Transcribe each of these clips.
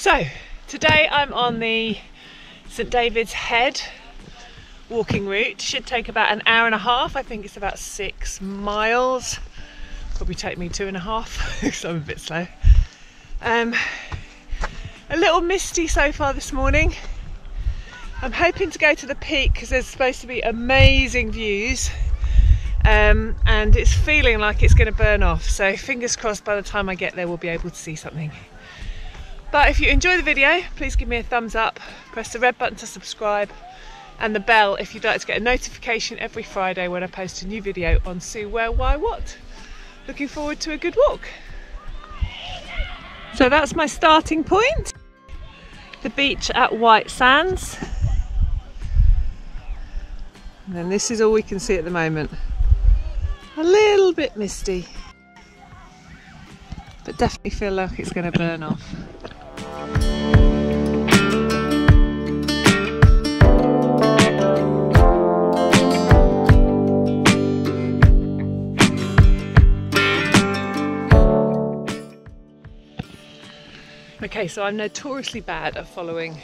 So today I'm on the St David's Head walking route. Should take about an hour and a half. I think it's about 6 miles. Probably take me 2.5 because I'm a bit slow. A little misty so far this morning. I'm hoping to go to the peak because there's supposed to be amazing views, and it's feeling like it's going to burn off, so fingers crossed by the time I get there we'll be able to see something. But if you enjoy the video, please give me a thumbs up, press the red button to subscribe and the bell if you'd like to get a notification every Friday when I post a new video on Sue, Where, Why, What. Looking forward to a good walk. So that's my starting point, the beach at White Sands. And then this is all we can see at the moment. A little bit misty, but definitely feel like it's going to burn off. Okay, so I'm notoriously bad at following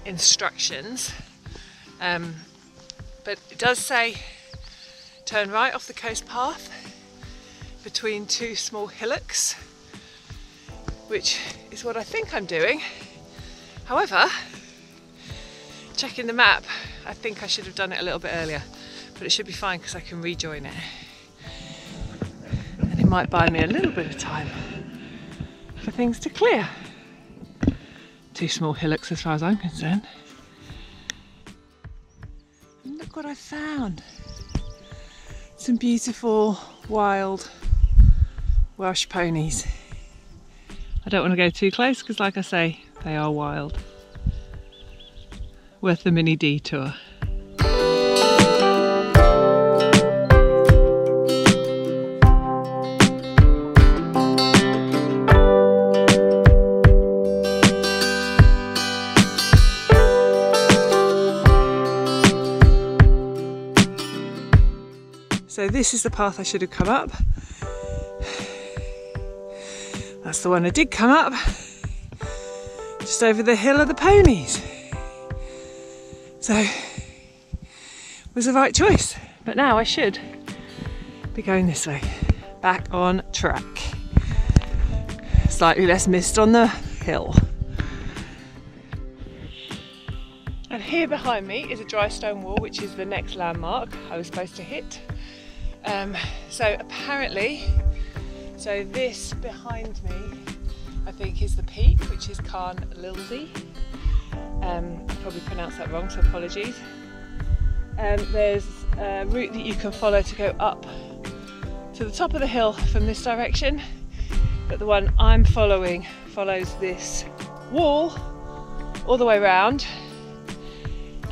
instructions, but it does say turn right off the coast path between 2 small hillocks, which is what I think I'm doing. However, checking the map, I think I should have done it a little bit earlier, but it should be fine because I can rejoin it. And it might buy me a little bit of time for things to clear. 2 small hillocks as far as I'm concerned. And look what I found. Some beautiful wild Welsh ponies. I don't want to go too close because, like I say, they are wild. Worth the mini detour. So this is the path I should have come up. That's the one I did come up, just over the hill of the ponies. So it was the right choice, but now I should be going this way, back on track. Slightly less mist on the hill. And here behind me is a dry stone wall, which is the next landmark I was supposed to hit. So apparently, this behind me, I think, is the peak, which is Carn Lilsey. I probably pronounced that wrong, so apologies. There's a route that you can follow to go up to the top of the hill from this direction, but the one I'm following follows this wall all the way around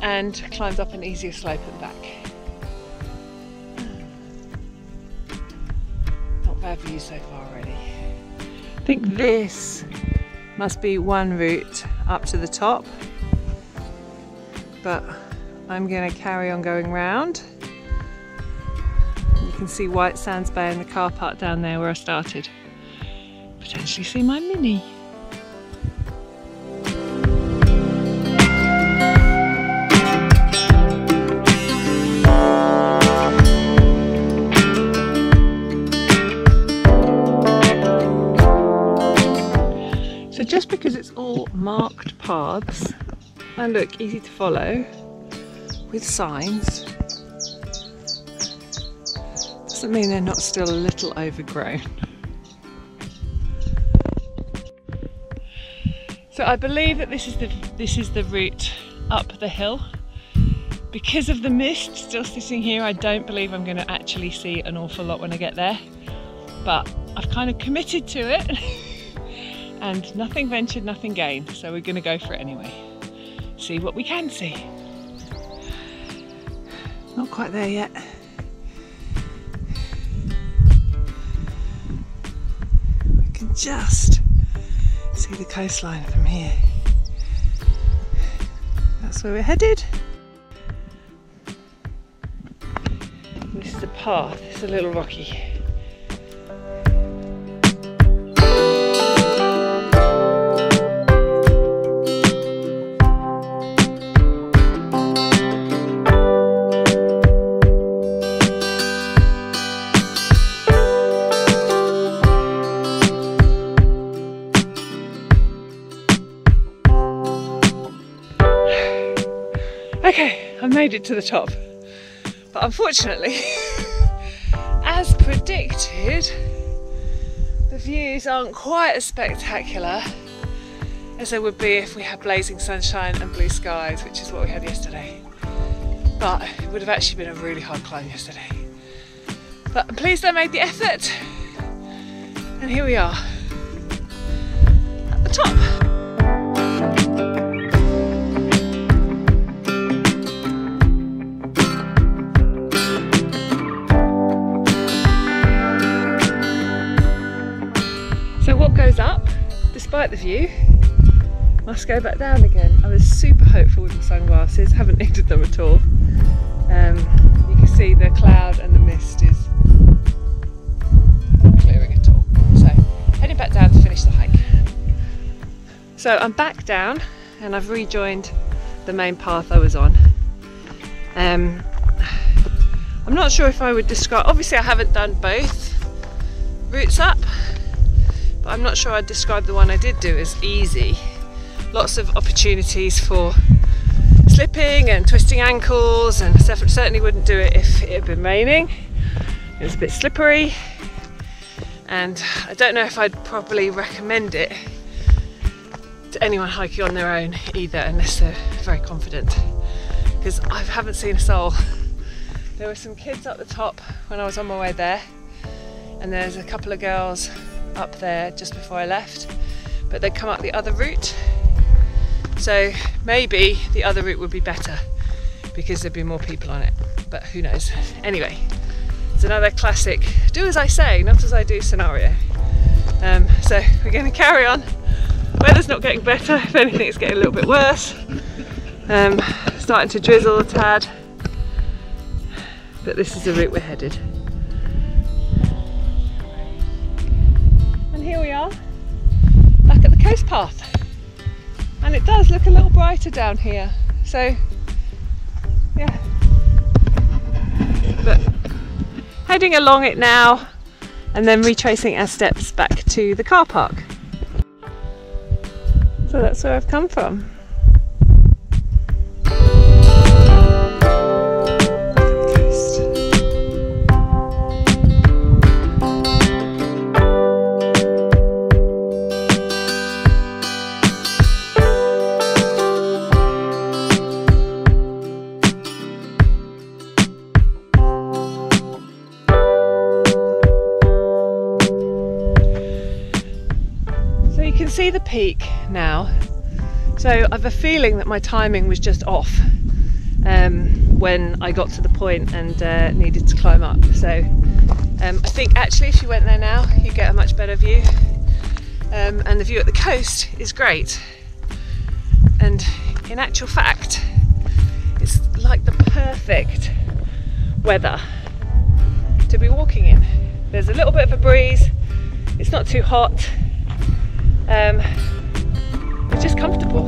and climbs up an easier slope at the back. Bad view so far already. I think this must be one route up to the top, but I'm going to carry on going round. You can see White Sands Bay and the car park down there where I started. Potentially see my Mini. So just because it's all marked paths and look easy to follow with signs doesn't mean they're not still a little overgrown. So I believe that this is the route up the hill. Because of the mist still sitting here, I don't believe I'm going to actually see an awful lot when I get there, but I've kind of committed to it. And nothing ventured, nothing gained, so we're going to go for it anyway. See what we can see. Not quite there yet. We can just see the coastline from here. That's where we're headed. This is the path, it's a little rocky. Okay, I made it to the top, but unfortunately, as predicted, the views aren't quite as spectacular as they would be if we had blazing sunshine and blue skies, which is what we had yesterday. But it would have actually been a really hard climb yesterday. But I'm pleased I made the effort, and here we are at the top. So what goes up, despite the view, must go back down again. I was super hopeful with my sunglasses, haven't needed them at all. You can see the cloud and the mist is not clearing at all. So heading back down to finish the hike. So I'm back down and I've rejoined the main path I was on. I'm not sure if I would describe, obviously I haven't done both routes up, but I'm not sure I'd describe the one I did do as easy. Lots of opportunities for slipping and twisting ankles, and I certainly wouldn't do it if it had been raining. It was a bit slippery, and I don't know if I'd probably recommend it to anyone hiking on their own either, unless they're very confident, because I haven't seen a soul. There were some kids up the top when I was on my way there, and there's a couple of girls up there just before I left, but they'd come up the other route. So maybe the other route would be better because there'd be more people on it, but who knows. Anyway, it's another classic do as I say, not as I do scenario. So we're going to carry on. Weather's not getting better, if anything it's getting a little bit worse. Starting to drizzle a tad, but this is the route we're headed. And here we are, back at the coast path. And it does look a little brighter down here, so yeah. But heading along it now and then retracing our steps back to the car park. So that's where I've come from. See the peak now, so I have a feeling that my timing was just off when I got to the point and needed to climb up. So I think actually if you went there now you get a much better view, and the view at the coast is great, and in actual fact it's like the perfect weather to be walking in. There's a little bit of a breeze, it's not too hot. It's just comfortable.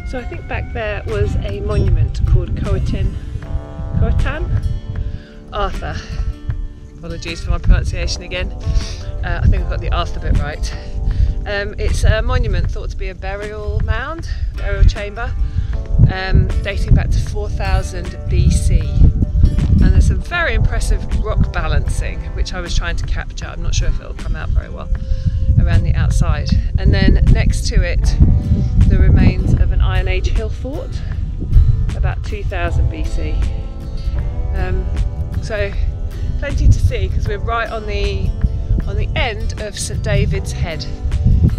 So I think back there was a monument called Coetan Arthur. Apologies for my pronunciation again. I think I've got the Arthur bit right. It's a monument thought to be a burial mound, burial chamber, dating back to 4000 BC. And there's some very impressive rock balancing, which I was trying to capture. I'm not sure if it'll come out very well around the outside. And then next to it, the remains of an Iron Age hill fort, about 2000 BC. So plenty to see because we're right on the end of St David's Head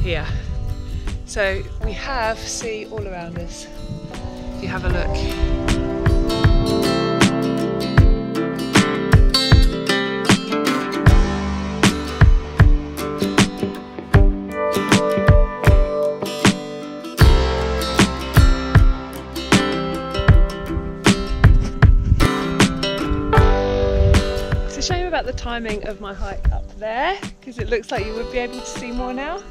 here. So we have sea all around us if you have a look. about the timing of my hike up there, because it looks like you would be able to see more now.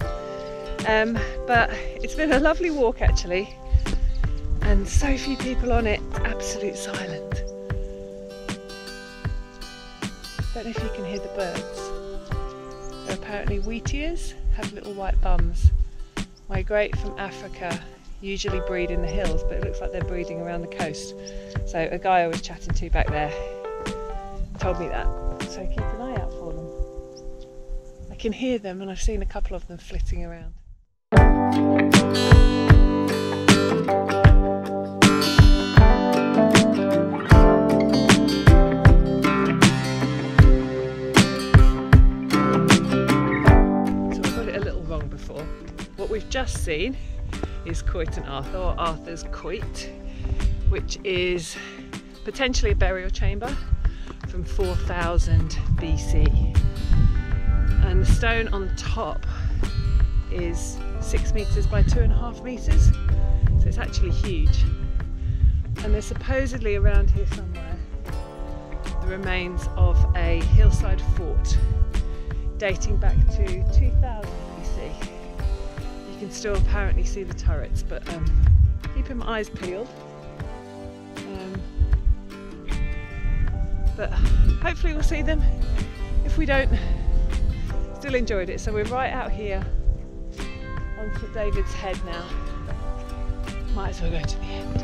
But it's been a lovely walk actually, and so few people on it, absolute silence. Don't know if you can hear the birds. They're apparently wheatears, have little white bums. Migrate from Africa, usually breed in the hills, but it looks like they're breeding around the coast. So a guy I was chatting to back there told me that, so keep an eye out for them. I can hear them and I've seen a couple of them flitting around. What we've just seen is Coiton Arthur, or Arthur's Coit, which is potentially a burial chamber from 4000 BC. And the stone on the top is 6 metres by 2.5 metres, so it's actually huge. And there's supposedly around here somewhere the remains of a hillside fort dating back to 2000 BC. You can still apparently see the turrets, but keeping my eyes peeled. But hopefully we'll see them. If we don't, still enjoyed it. So we're right out here on St David's Head now. Might as well go to the end.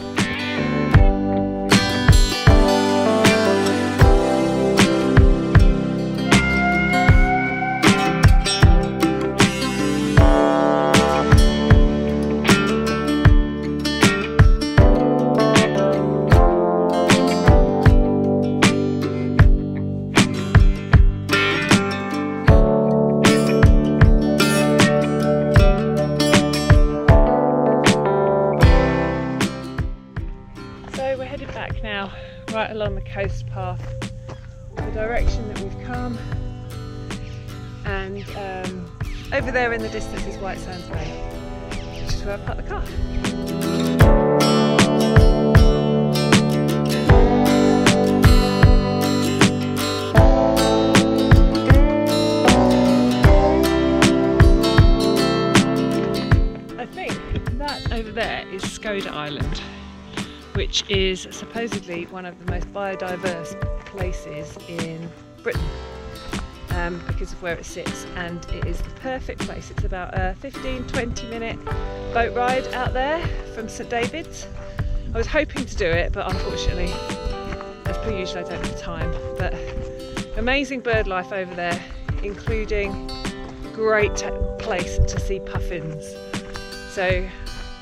Now, right along the coast path, the direction that we've come, and over there in the distance is White Sands Bay, which is where I parked the car. I think that over there is Skoda Island, which is supposedly one of the most biodiverse places in Britain because of where it sits, and it is the perfect place. It's about a 15-20 minute boat ride out there from St David's. I was hoping to do it, but unfortunately, as per usual, I don't have time. But amazing bird life over there, including great place to see puffins. So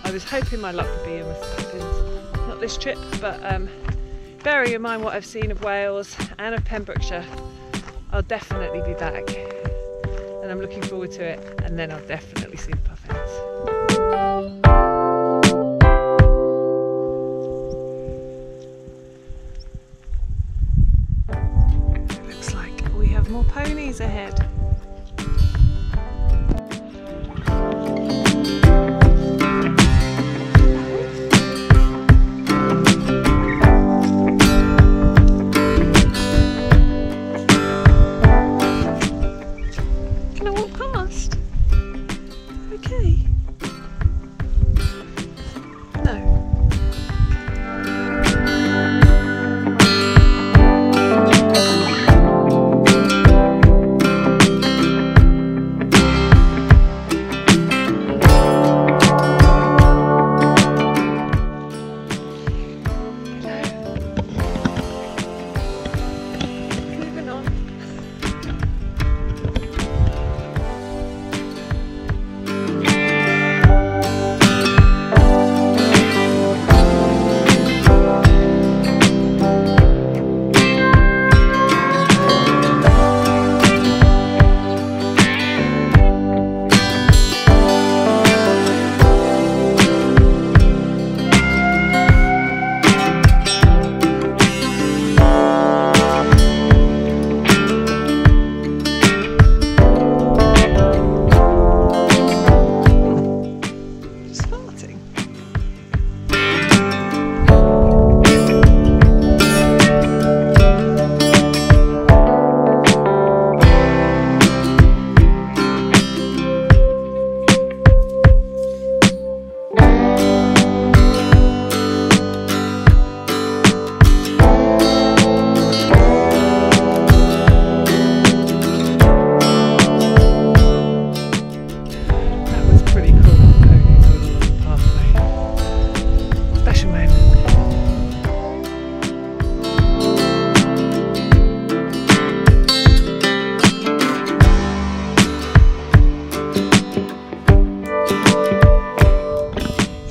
I was hoping my luck would be in with puffins. Not this trip, but bearing in mind what I've seen of Wales and of Pembrokeshire, I'll definitely be back, and I'm looking forward to it, and then I'll definitely see the puffins. It looks like we have more ponies ahead. Okay.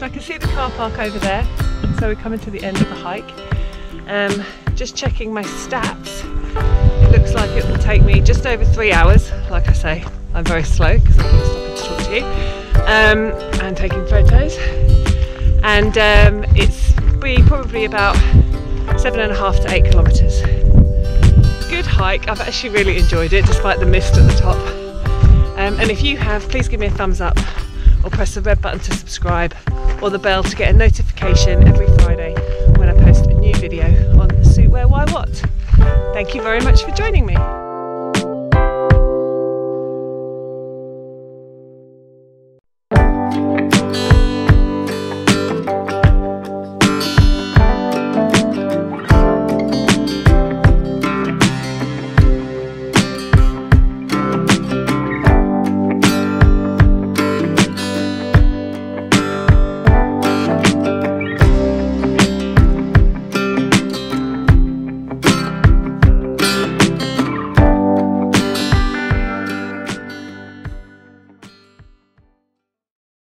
I can see the car park over there, so we're coming to the end of the hike. Just checking my stats. It looks like it will take me just over 3 hours. Like I say, I'm very slow because I keep stopping to talk to you and taking photos. And it's probably about 7.5 to 8 kilometres. Good hike. I've actually really enjoyed it despite the mist at the top. And if you have, please give me a thumbs up or press the red button to subscribe or the bell to get a notification every Friday when I post a new video on Suit Wear Why What. Thank you very much for joining me.